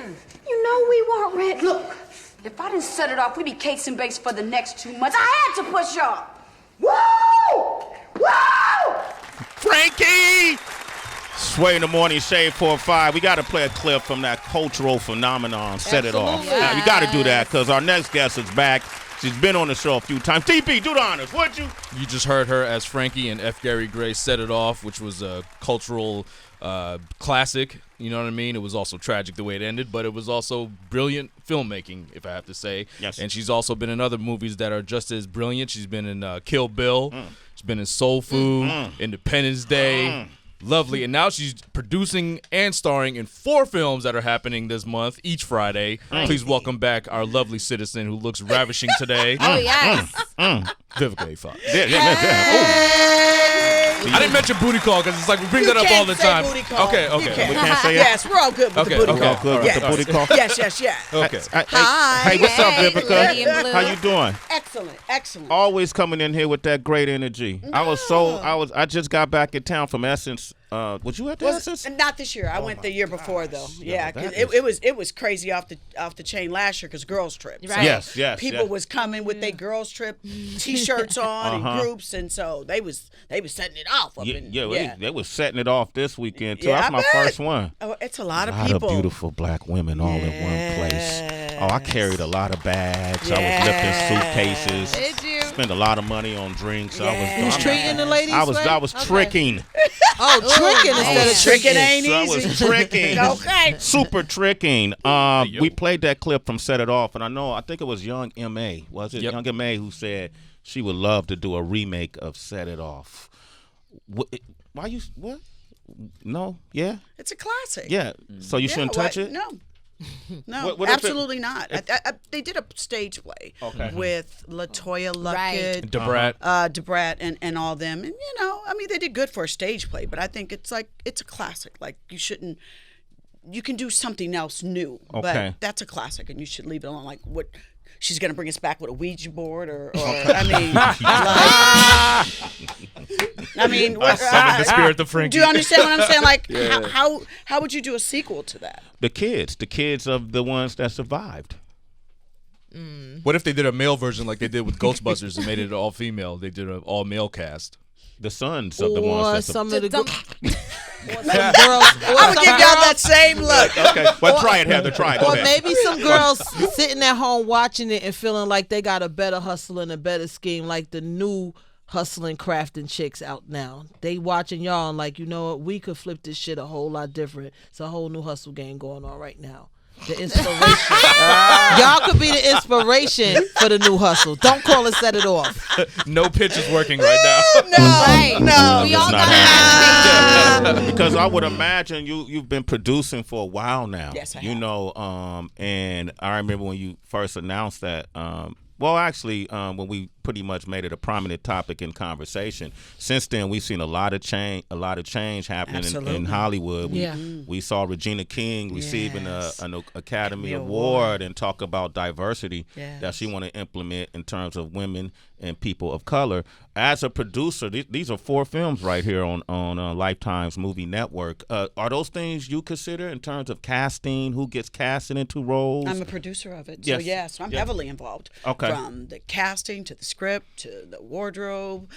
You know we weren't ready. Look, if I didn't set it off, we'd be cakes and bakes for the next 2 months. I had to push y'all. Woo! Woo! Frankie! Sway in the Morning, Shade 4-5. We got to play a clip from that cultural phenomenon. Set it off. Yes. We got to do that because our next guest is back. She's been on the show a few times. TP, do the honors, would you? You just heard her as Frankie and F. Gary Gray Set It Off, which was a cultural classic. You know what I mean? It was also tragic the way it ended, but it was also brilliant filmmaking, if I have to say. Yes. And she's also been in other movies that are just as brilliant. She's been in Kill Bill. She's been in Soul Food, Independence Day. Lovely. And now she's producing and starring in 4 films that are happening this month, each Friday. Please welcome back our lovely citizen who looks ravishing today. Oh, yes. Vivica A. Fox. Yeah. I didn't mention booty call because it's like we bring that up all the time. Booty call. Okay. You can't. We can't say it? Yes, we're all good with the booty call. Good with the booty call? Yes. Okay. Hi. Hey, what's up, Hey, Vivica? Lady in Blue. How you doing? Excellent. Always coming in here with that great energy. I just got back in town from Essence. Was you at the Essence? Not this year. I went the year before though. Yeah, that 'cause it was crazy off the chain last year because girls trip. Right. Yes. People was coming with their girls trip T-shirts on and groups, and so they was setting it off. They was setting it off this weekend too. Yeah, That's I my bet. first one. Oh, it's a lot of A lot people. of beautiful black women all in one place. Oh, I carried a lot of bags. I was lifting suitcases. Did you? Spent a lot of money on drinks. Yeah. I You was was treating the ladies? I was tricking. Oh, tricking instead of Tricking ain't I easy. was tricking. Okay. Super tricking. We played that clip from Set It Off, and I think it was Young M.A. Was it? Yep. Young M.A. who said she would love to do a remake of Set It Off. What? No? Yeah? It's a classic. Yeah. So you shouldn't touch it? No. No, What if absolutely not. They did a stage play with LaToya Luckett, DeBrat. and all them, and they did good for a stage play. But I think it's a classic. Like you shouldn't. You can do something else new, but that's a classic, and you should leave it alone. Like what. She's gonna bring us back with a Ouija board, or Summon the spirit of Frankie. Do you understand what I'm saying? Like, how would you do a sequel to that? The kids of the ones that survived. What if they did a male version like they did with Ghostbusters and made it all female? They did an all male cast. The sons of the ones that some of the girls. I would give y'all that same look. Okay, well, try it, Heather. Try it. Go Or ahead. maybe some girls sitting at home watching it and feeling like they got a better hustle and a better scheme, like the new hustling, crafting chicks out now. They watching y'all and like, you know what? We could flip this shit a whole lot different. It's a whole new hustle game going on right now. The inspiration. Y'all could be the inspiration for the new hustle. Don't call it Set It Off. No pitch is working right now. No. We all not got imagination. Because I would imagine you've been producing for a while now. Yes, I You have. know, and I remember when you first announced that. When we pretty much made it a prominent topic in conversation. Since then, we've seen a lot of change happening in Hollywood. We saw Regina King receiving an Academy Award and talk about diversity that she want to implement in terms of women and people of color. As a producer, these are 4 films right here on Lifetime's Movie Network. Are those things you consider in terms of casting? Who gets casted into roles? I'm a producer of it, Yes. so I'm heavily involved. Okay. From the casting to the script to the wardrobe.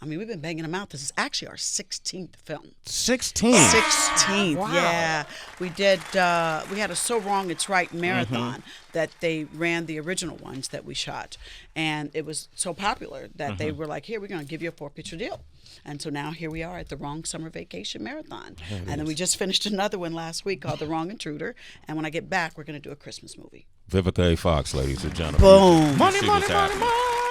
We've been banging them out. This is actually our 16th film. 16th, Wow. yeah. We did. We had a So Wrong It's Right marathon that they ran the original ones that we shot, and it was so popular that they were like, "Here, we're going to give you a 4-picture deal." And so now here we are at the Wrong Summer Vacation Marathon. And then we just finished another one last week called The Wrong Intruder. And when I get back, we're going to do a Christmas movie. Vivica A. Fox, ladies and gentlemen. Boom. Money.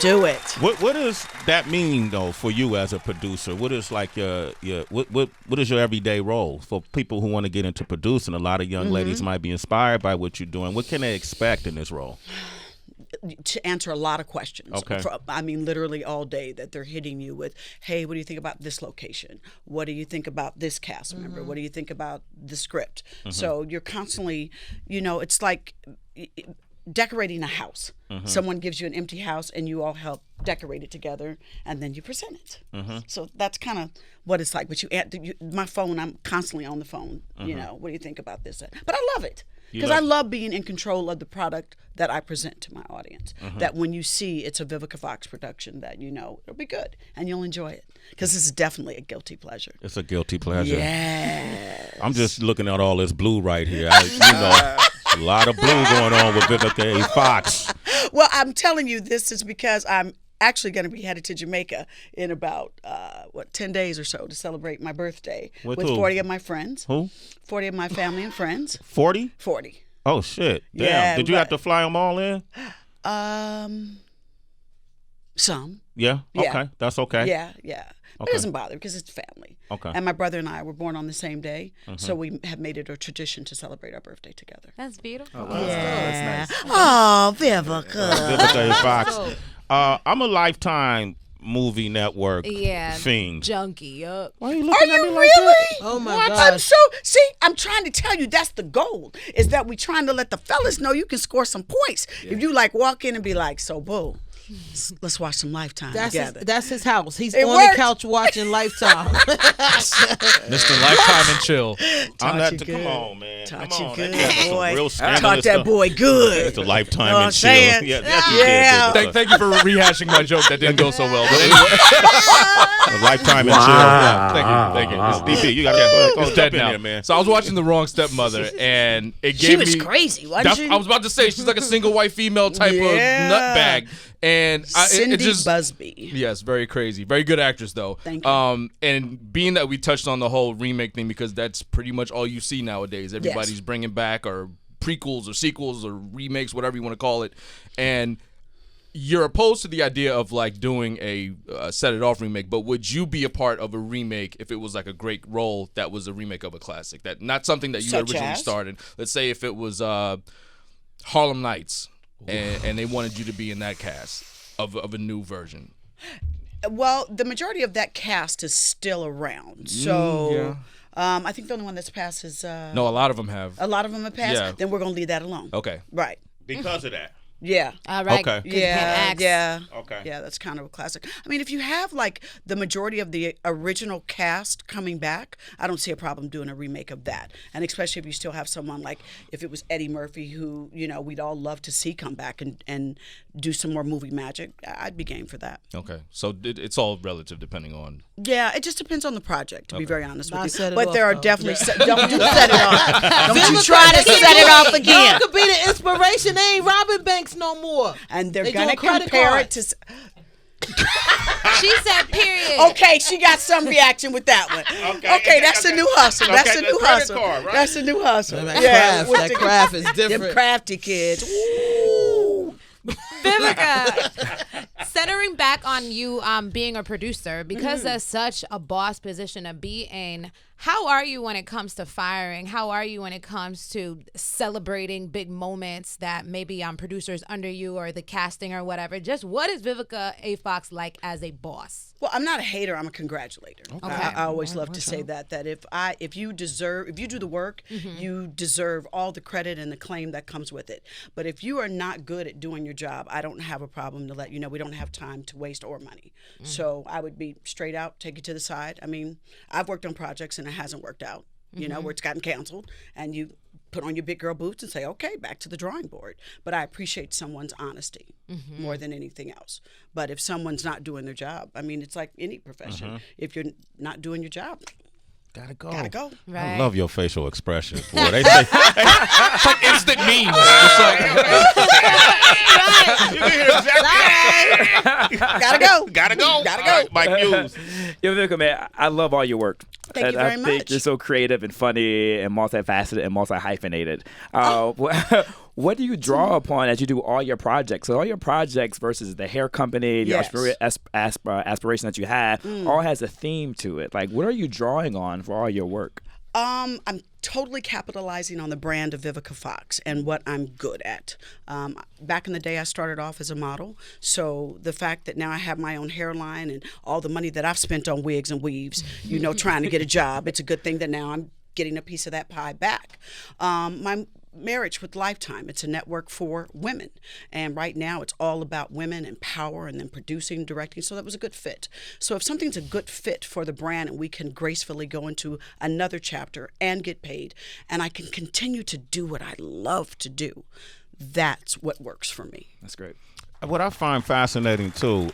Do it. What does that mean though for you as a producer? What is like what is your everyday role for people who want to get into producing? A lot of young ladies might be inspired by what you're doing. What can they expect in this role? To answer a lot of questions. Okay. Literally all day that they're hitting you with, hey, what do you think about this location? What do you think about this cast member? What do you think about the script? So you're constantly, it's like decorating a house. Someone gives you an empty house and you all help decorate it together and then you present it. So that's kind of what it's like. But my phone, I'm constantly on the phone. You know, what do you think about this? But I love it because I love being in control of the product that I present to my audience. That when you see it's a Vivica Fox production, that you know it'll be good and you'll enjoy it because this is definitely a guilty pleasure. It's a guilty pleasure. Yeah. I'm just looking at all this blue right here. A lot of blue going on with Vivica A. Fox. Well, I'm telling you, this is because I'm actually going to be headed to Jamaica in about 10 days or so to celebrate my birthday with who? 40 of my friends. Who? 40 of my family and friends. 40? 40. Oh shit! Damn. Yeah, Did you have to fly them all in? Some. Yeah. Yeah. Okay. That's okay. Yeah, yeah. But Okay. it doesn't bother because it's family. Okay. And my brother and I were born on the same day, so we have made it a tradition to celebrate our birthday together. That's beautiful. Yeah. Oh, Vivica. Vivica A. Fox. I'm a Lifetime movie network fiend. Junkie, yup. Why are you Are looking at you me like really? that? Oh my I'm gosh. so I'm trying to tell you that's the goal. Is that we trying to let the fellas know you can score some points. If you like walk in and be like, so boo, let's watch some Lifetime together. That's his house. He's It on worked. the couch watching Lifetime. Mr. Lifetime and Chill. I'm Taught not. you Come good. on, man. Taught Come you on. good, That's some boy. real Taught scandalous that stuff. boy good. It's a Lifetime Know what I'm and Chill. saying? Yeah, yes, you Yeah. did. Thank you for rehashing my joke that didn't go so well. But anyway, A Lifetime and Chill. thank you. DP, you got to go It's dead in now. there, man. So I was watching The Wrong Stepmother, and it She gave was me crazy, wasn't That's- she? I was about to say she's like a single white female type of nutbag, and Cindy it just Busby. yes, very crazy, very good actress though. Thank you. And being that we touched on the whole remake thing because that's pretty much all you see nowadays. Everybody's bringing back or prequels or sequels or remakes, whatever you want to call it, and you're opposed to the idea of like doing a Set It Off remake, but would you be a part of a remake if it was like a great role that was a remake of a classic, that not something that you Such originally as? started? Let's say if it was Harlem Nights and they wanted you to be in that cast of a new version. Well, the majority of that cast is still around. So I think the only one that's passed is No, a lot of them have. a lot of them have passed. Yeah. Then we're gonna leave that alone. Okay. Right. Because of that. Yeah. All right. Okay. 'cause you can't ask. Yeah. Okay. Yeah, that's kind of a classic. I mean, if you have like the majority of the original cast coming back, I don't see a problem doing a remake of that. And especially if you still have someone like if it was Eddie Murphy, who we'd all love to see come back and do some more movie magic. I'd be game for that. Okay. So it's all relative depending on. Yeah, it just depends on the project, to be very honest Not with you. Set It But Off, there are though. definitely don't do set it off. Don't you Vivica try to could set it off again. Y'all could be the inspiration. They ain't robbing banks no more. And they're They gonna doing credit compare it cards. to. She said period. Okay, she got some reaction with that one. Okay, that's a new hustle. That's Okay, a the new credit hustle. card, right? That's a new hustle. That with craft, the- that craft is Them different. crafty kids. Ooh. Vivica, centering back on you being a producer, because that's such a boss position to be in, how are you when it comes to firing? How are you when it comes to celebrating big moments that maybe producers under you or the casting or whatever? Just what is Vivica A. Fox like as a boss? Well, I'm not a hater. I'm a congratulator. Okay. I always love to say that if you do the work, you deserve all the credit and the claim that comes with it. But if you are not good at doing your job, I don't have a problem to let you know we don't have time to waste or money. So I would be straight out, take it to the side. I mean, I've worked on projects and it hasn't worked out. Where it's gotten canceled, and you put on your big girl boots and say, okay, back to the drawing board. But I appreciate someone's honesty more than anything else. But if someone's not doing their job, I mean, it's like any profession. If you're not doing your job, Gotta go. gotta go. Right. I love your facial expressions. Boy, they say, It's like instant memes. It's like, you can hear exactly. Gotta go. Gotta go. Gotta All go. right, Mike Hughes. Yo, Vivica, man, I love all your work. Thank you I very think much. you're so creative and funny and multifaceted and multi-hyphenated. What do you draw upon as you do all your projects? So all your projects versus the hair company, the Yes. aspiration that you have, all has a theme to it. Like, what are you drawing on for all your work? I'm totally capitalizing on the brand of Vivica Fox and what I'm good at. Back in the day, I started off as a model, so the fact that now I have my own hairline and all the money that I've spent on wigs and weaves, trying to get a job, it's a good thing that now I'm getting a piece of that pie back. My marriage with Lifetime. It's a network for women. And right now it's all about women and power and then producing, directing. So that was a good fit. So if something's a good fit for the brand and we can gracefully go into another chapter and get paid, and I can continue to do what I love to do, that's what works for me. That's great. What I find fascinating too,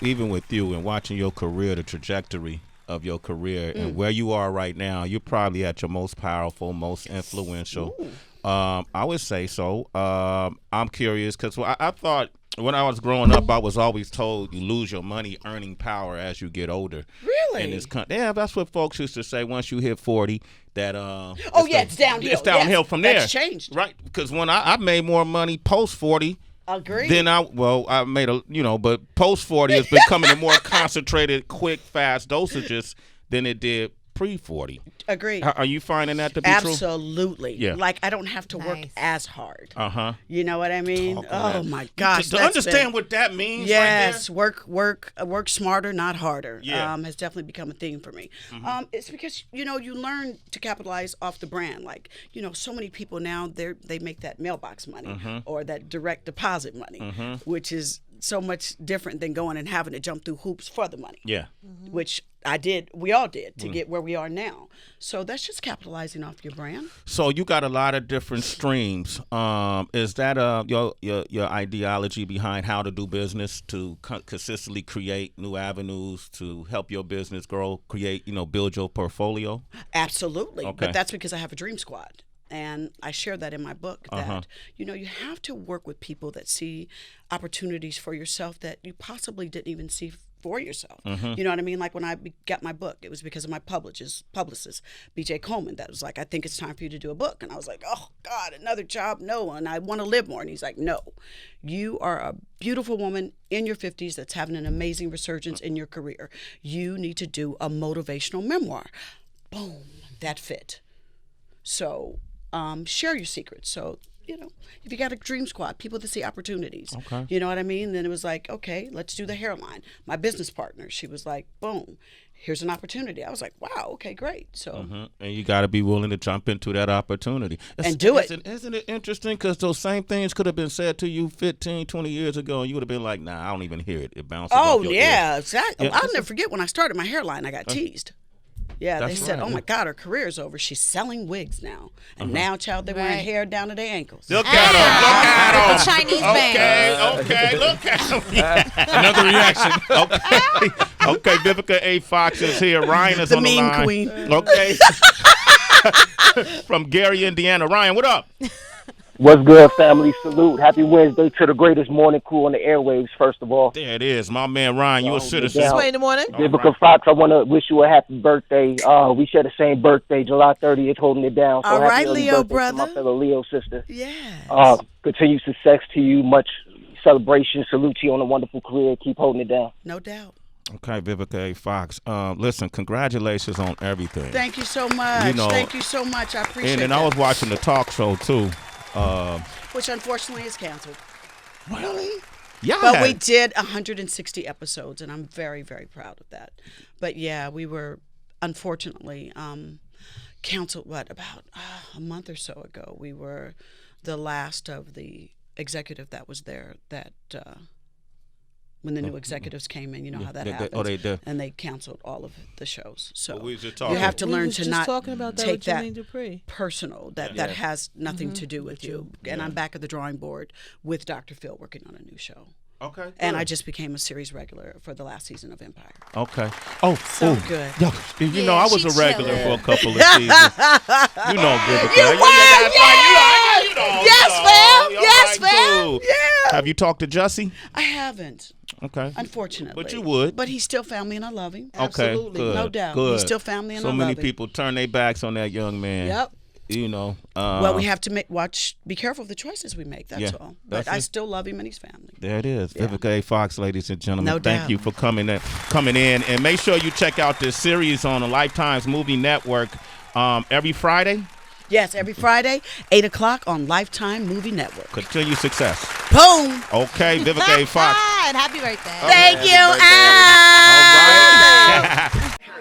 even with you and watching your career, the trajectory of your career and where you are right now, you're probably at your most powerful, most influential. I would say so. I'm curious because I thought when I was growing up, I was always told you lose your money earning power as you get older. Really? In this country, yeah, that's what folks used to say. Once you hit 40, that it's downhill. It's downhill Yes, from there. that's changed. Right? Because when I made more money post 40. Agree. Then I made but post 40 is becoming a more concentrated, quick, fast dosages than it did pre 40. Agree. Are you finding that to be true? Absolutely. Yeah. Like I don't have to work Nice. as hard. You know what I mean? Talk on that. My gosh. To that's understand been- what that means, Yes, right work smarter, not harder. Yeah. Has definitely become a theme for me. It's because you learn to capitalize off the brand. Like so many people now they make that mailbox money or that direct deposit money, which is so much different than going and having to jump through hoops for the money. Yeah. Which I did, we all did to get where we are now. So that's just capitalizing off your brand. So you got a lot of different streams. Is that your ideology behind how to do business to consistently create new avenues to help your business grow, create, build your portfolio? Absolutely. Okay. But that's because I have a dream squad. And I share that in my book that, you have to work with people that see opportunities for yourself that you possibly didn't even see for yourself. You know what I mean? Like when I got my book, it was because of my publicist, BJ Coleman, that was like, I think it's time for you to do a book. And I was like, oh God, another job? No. And I want to live more. And he's like, no, you are a beautiful woman in your 50s that's having an amazing resurgence in your career. You need to do a motivational memoir. Boom, that fit. So share your secrets. So, if you got a dream squad, people that see opportunities, you know what I mean? Then it was like, okay, let's do the hairline. My business partner, she was like, boom, here's an opportunity. I was like, wow, okay, great. So, and you got to be willing to jump into that opportunity. And do it. Isn't it interesting? Because those same things could have been said to you 15, 20 years ago, and you would have been like, nah, I don't even hear it. It bounces off your ear. Exactly. Yeah. I'll never forget when I started my hairline, I got teased. Yeah, they That's said, right. oh my God, her career's over. She's selling wigs now. And now, child, they're wearing Right. hair down to their ankles. Look at him. The Chinese bang. Okay, look at him. Another reaction. Okay, Vivica A. Fox is here. Ryan is The on the meme line. queen. Okay. From Gary, Indiana. Ryan, what up? What's good, family? Salute. Happy Wednesday to the greatest morning crew on the airwaves, first of all. There it is. My man Ryan, you a citizen. down. Sway in the morning. Vivica Fox, I want to wish you a happy birthday. We share the same birthday, July 30th, holding it down. So All happy right, early Leo birthday to brother. my fellow Leo sister. Yes. Continued success to you. Much celebration. Salute to you on a wonderful career. Keep holding it down. No doubt. Okay, Vivica A. Fox. Listen, congratulations on everything. Thank you so much. know, Thank you so much. I appreciate And that. I was watching the talk show too. Which unfortunately is canceled. Really? Yeah. But we did 160 episodes, and I'm very, very proud of that. But yeah, we were unfortunately canceled, about a month or so ago. We were the last of the executive that was there that when the new executives came in, you know how that happens. they did. And they canceled all of the shows. So Well, we was just you talking. have to We learn was to just not talking about that take with that Jermaine Dupri. personal. That has nothing to do with you. And I'm back at the drawing board with Dr. Phil working on a new show. Okay. And I just became a series regular for the last season of Empire. Okay. Oh, So good. Yo, you know, I was she's a regular chilling. for a couple of seasons. You know, Vivica. You were, yes! Yes, fam. All Yes, right, fam. cool. Yeah. Have you talked to Jussie? I haven't, Okay. unfortunately. But you would. But he's still family and I love him. Okay, Absolutely. good. No doubt. Good. He's still family and so I many love him. people turn their backs on that young man. Yep. You know. Well, we have to be careful of the choices we make, that's Yeah, all. that's But I it. still love him and his family. There it is. Yeah. Vivica A. Fox, ladies and gentlemen. No Thank doubt. you for coming in. And make sure you check out this series on the Lifetime's Movie Network every Friday. Yes, every Friday, 8 o'clock on Lifetime Movie Network. Continue success. Boom! Okay, Vivica A. Fox. And happy birthday. Thank you, All right.